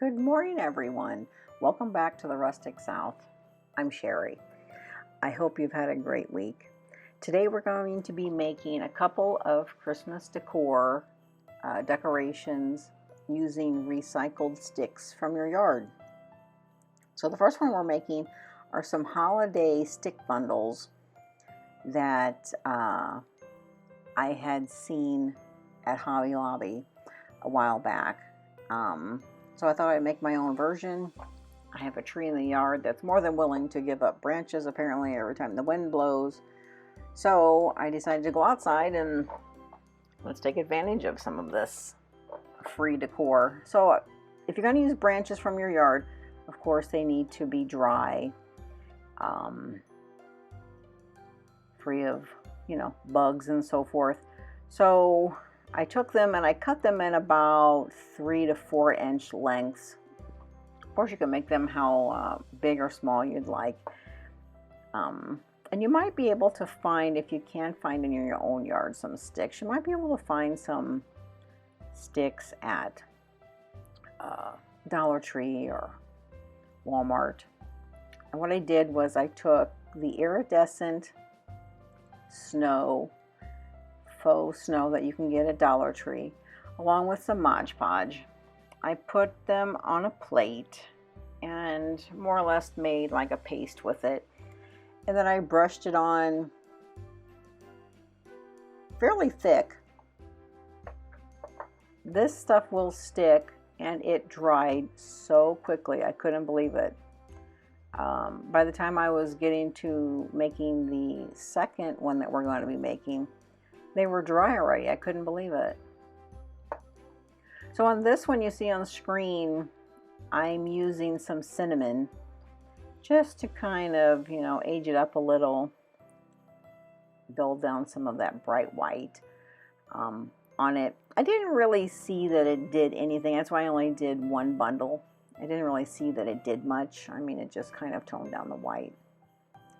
Good morning, everyone. Welcome back to the Rustic South. I'm Sherry. I hope you've had a great week. Today we're going to be making a couple of Christmas decor decorations using recycled sticks from your yard. So the first one we're making are some holiday stick bundles that I had seen at Hobby Lobby a while back. So I thought I'd make my own version. I have a tree in the yard that's more than willing to give up branches apparently every time the wind blows. So I decided to go outside and let's take advantage of some of this free decor. So if you're going to use branches from your yard, of course they need to be dry, free of, bugs and so forth. So I took them and I cut them in about 3 to 4 inch lengths. Of course, you can make them how big or small you'd like. And you might be able to find, if you can find in your own yard some sticks, you might be able to find some sticks at Dollar Tree or Walmart. And what I did was I took the iridescent faux snow that you can get at Dollar Tree, along with some Mod Podge. I put them on a plate and more or less made like a paste with it. And then I brushed it on fairly thick. This stuff will stick, and it dried so quickly. I couldn't believe it. By the time I was getting to making the second one that we're going to be making, they were dry already. I couldn't believe it. So on this one you see on the screen, I'm using some cinnamon just to kind of, age it up a little, build down some of that bright white on it. I didn't really see that it did anything. That's why I only did one bundle. I didn't really see that it did much. I mean, it just kind of toned down the white.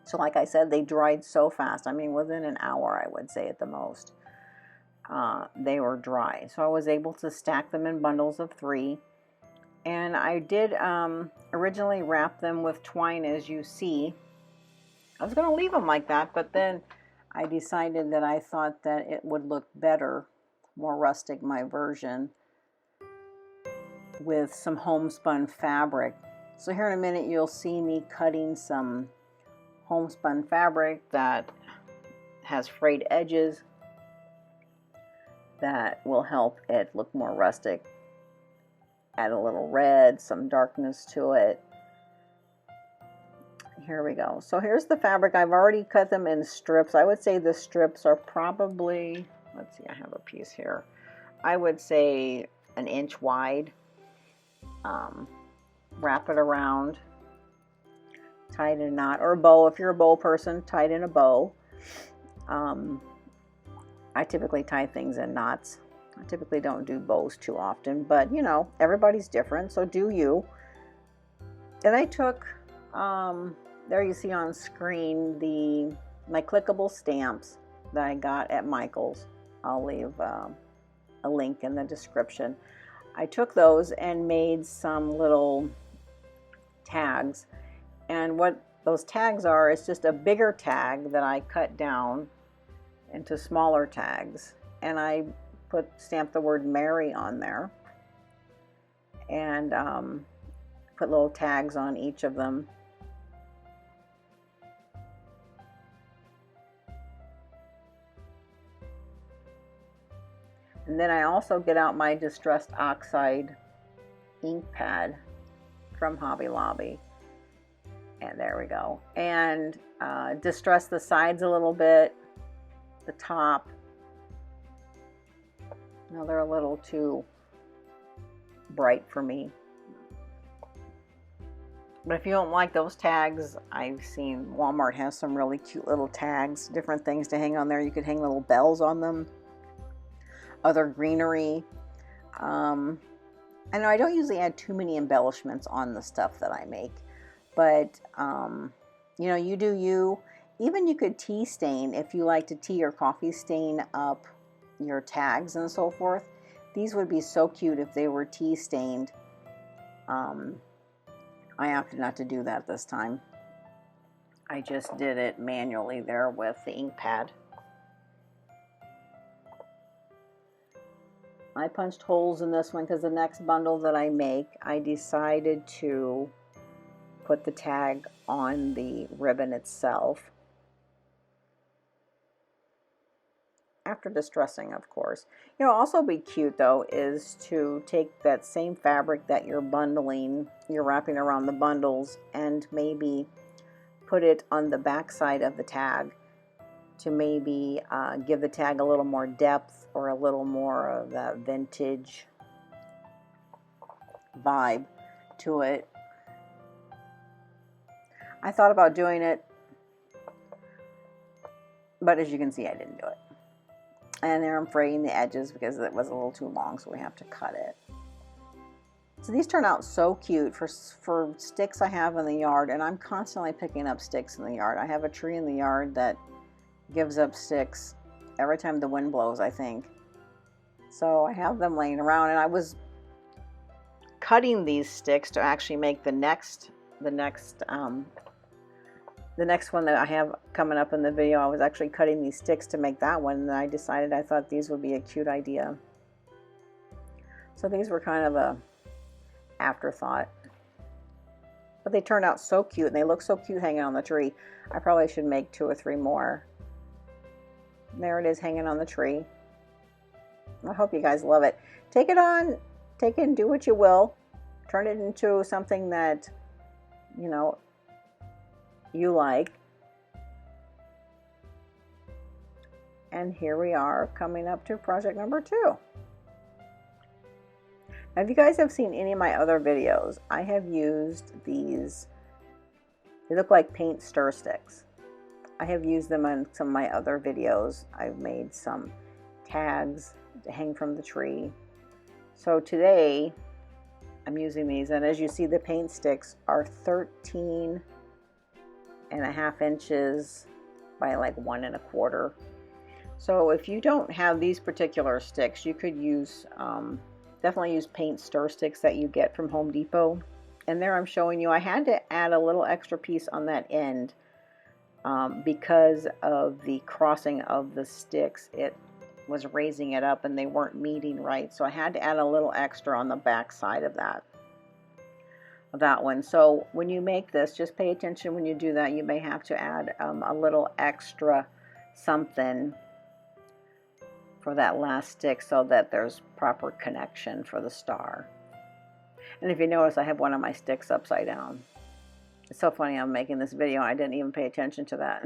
So like I said, they dried so fast. I mean, within an hour, I would say at the most, they were dry. So I was able to stack them in bundles of 3. And I did originally wrap them with twine, as you see. I was going to leave them like that, but then I decided that I thought that it would look better, more rustic, my version, with some homespun fabric. So here in a minute, you'll see me cutting some homespun fabric that has frayed edges that will help it look more rustic. Add a little red, some darkness to it. Here we go. So here's the fabric. I've already cut them in strips. I would say the strips are probably, let's see, I have a piece here. I would say 1 inch wide. Wrap it around, tie it in a knot, or a bow. If you're a bow person, tie it in a bow. I typically tie things in knots. I typically don't do bows too often, but everybody's different, so do you. And I took, there you see on screen, my clickable stamps that I got at Michael's. I'll leave a link in the description. I took those and made some little tags. And what those tags are is just a bigger tag that I cut down into smaller tags. And I stamped the word Merry on there. And put little tags on each of them. And then I also get out my Distressed Oxide ink pad from Hobby Lobby. And there we go. And distress the sides a little bit, the top. Now they're a little too bright for me. But if you don't like those tags, I've seen Walmart has some really cute little tags, different things to hang on there. You could hang little bells on them. Other greenery. I know I don't usually add too many embellishments on the stuff that I make, but you do you. Even you could tea stain, if you like to tea or coffee stain up your tags and so forth. These would be so cute if they were tea stained. I opted not to do that this time. I just did it manually there with the ink pad. I punched holes in this one because the next bundle that I make, I decided to put the tag on the ribbon itself. After distressing, of course. You know, also be cute though is to take that same fabric that you're bundling, you're wrapping around the bundles, and maybe put it on the back side of the tag to maybe give the tag a little more depth or a little more of that vintage vibe to it. I thought about doing it, but as you can see, I didn't do it. And there I'm fraying the edges because it was a little too long, so we have to cut it. So these turn out so cute for sticks I have in the yard, and I'm constantly picking up sticks in the yard. I have a tree in the yard that gives up sticks every time the wind blows, I think. So I have them laying around, and I was cutting these sticks to actually make the next one that I have coming up in the video. I was actually cutting these sticks to make that one, and I decided I thought these would be a cute idea. So these were kind of a afterthought. But they turned out so cute, and they look so cute hanging on the tree. I probably should make 2 or 3 more. There it is hanging on the tree. I hope you guys love it. Take it and do what you will. Turn it into something that, you know, you like. And here we are coming up to project number 2. Now, if you guys have seen any of my other videos, I have used these. They look like paint stir sticks. I have used them on some of my other videos. I've made some tags to hang from the tree. So today I'm using these, and as you see, the paint sticks are 13.5 inches by like 1 1/4. So if you don't have these particular sticks, you could use definitely use paint stir sticks that you get from Home Depot. And there I'm showing you I had to add a little extra piece on that end because of the crossing of the sticks. It was raising it up and they weren't meeting right, so I had to add a little extra on the back side of that one. So when you make this, just pay attention when you do that. You may have to add a little extra something for that last stick so that there's proper connection for the star. And if you notice, I have one of my sticks upside down. It's so funny, I'm making this video, I didn't even pay attention to that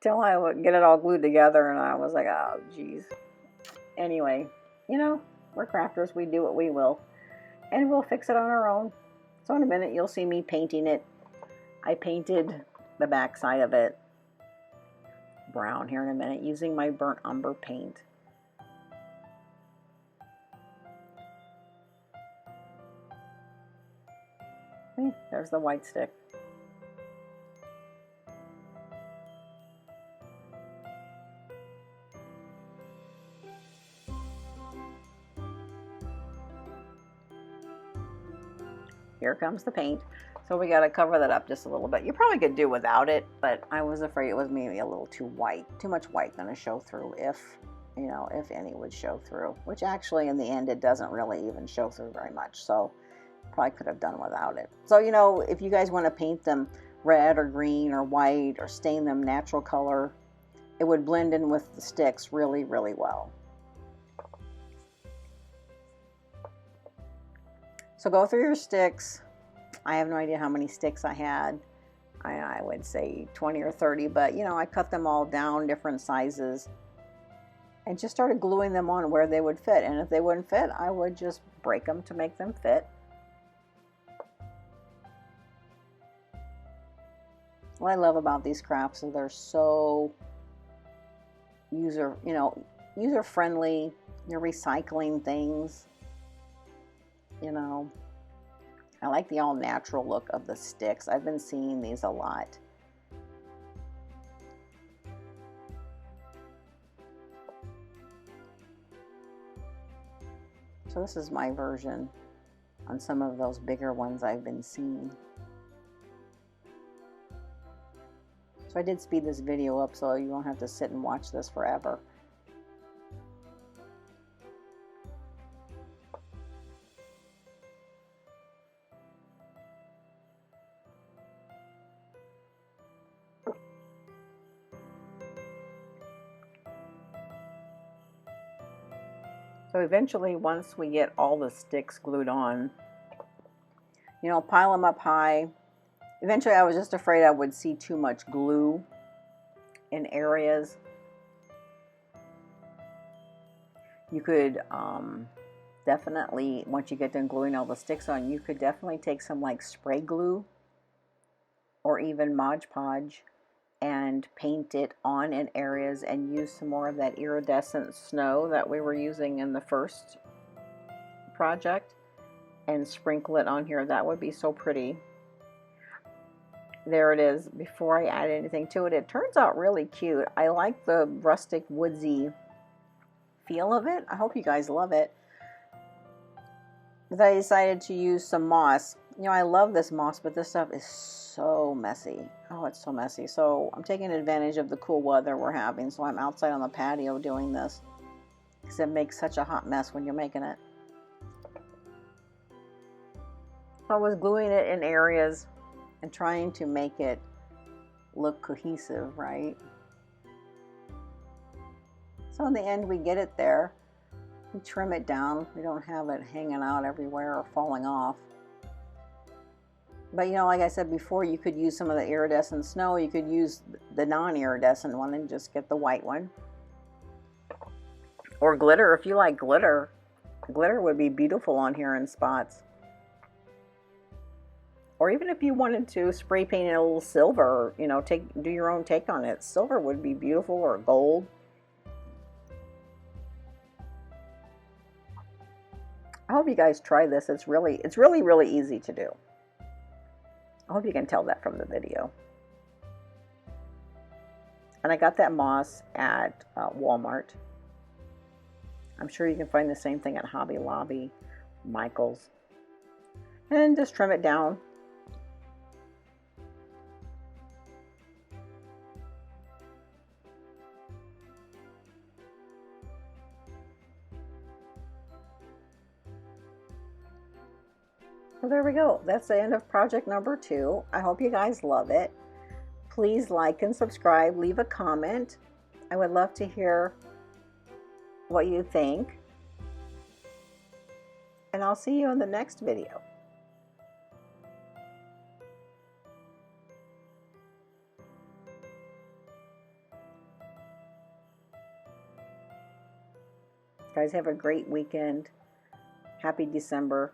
until I would get it all glued together, and I was like, oh geez. Anyway, you know, we're crafters, we do what we will, and we'll fix it on our own. So in a minute you'll see me painting it. I painted the back side of it brown here in a minute using my burnt umber paint. Okay, there's the white stick. Here comes the paint. So we got to cover that up just a little bit. You probably could do without it, but I was afraid it was maybe a little too white. Too much white going to show through if, you know, if any would show through. Which actually in the end it doesn't really even show through very much. So probably could have done without it. So, you know, if you guys want to paint them red or green or white or stain them natural color, it would blend in with the sticks really, really well. So go through your sticks. I have no idea how many sticks I had. I would say 20 or 30, but you know, I cut them all down different sizes and just started gluing them on where they would fit. And if they wouldn't fit, I would just break them to make them fit. What I love about these crafts is they're so user friendly. You're recycling things, you know. I like the all natural look of the sticks. I've been seeing these a lot. So this is my version. on some of those bigger ones I've been seeing. So I did speed this video up so you won't have to sit and watch this forever. So eventually, once we get all the sticks glued on, you know, pile them up high. Eventually, I was just afraid I would see too much glue in areas. You could definitely, once you get done gluing all the sticks on, you could definitely take some like spray glue or even Mod Podge and paint it on in areas and use some more of that iridescent snow that we were using in the first project and sprinkle it on here. That would be so pretty. There it is. Before I add anything to it, it turns out really cute. I like the rustic woodsy feel of it. I hope you guys love it. But I decided to use some moss. You know, I love this moss, but this stuff is so messy. Oh, it's so messy. So I'm taking advantage of the cool weather we're having. So I'm outside on the patio doing this because it makes such a hot mess when you're making it. I was gluing it in areas and trying to make it look cohesive, right? So in the end, we get it there. We trim it down. We don't have it hanging out everywhere or falling off. But you know, like I said before, you could use some of the iridescent snow. You could use the non-iridescent one and just get the white one. Or glitter, if you like glitter. Glitter would be beautiful on here in spots. Or even if you wanted to spray paint it a little silver, you know, do your own take on it. Silver would be beautiful, or gold. I hope you guys try this. It's really, really easy to do. I hope you can tell that from the video. And I got that moss at Walmart. I'm sure you can find the same thing at Hobby Lobby, Michael's. And just trim it down. So there we go. That's the end of project number 2. I hope you guys love it. Please like and subscribe. Leave a comment. I would love to hear what you think. And I'll see you in the next video. Guys, have a great weekend. Happy December.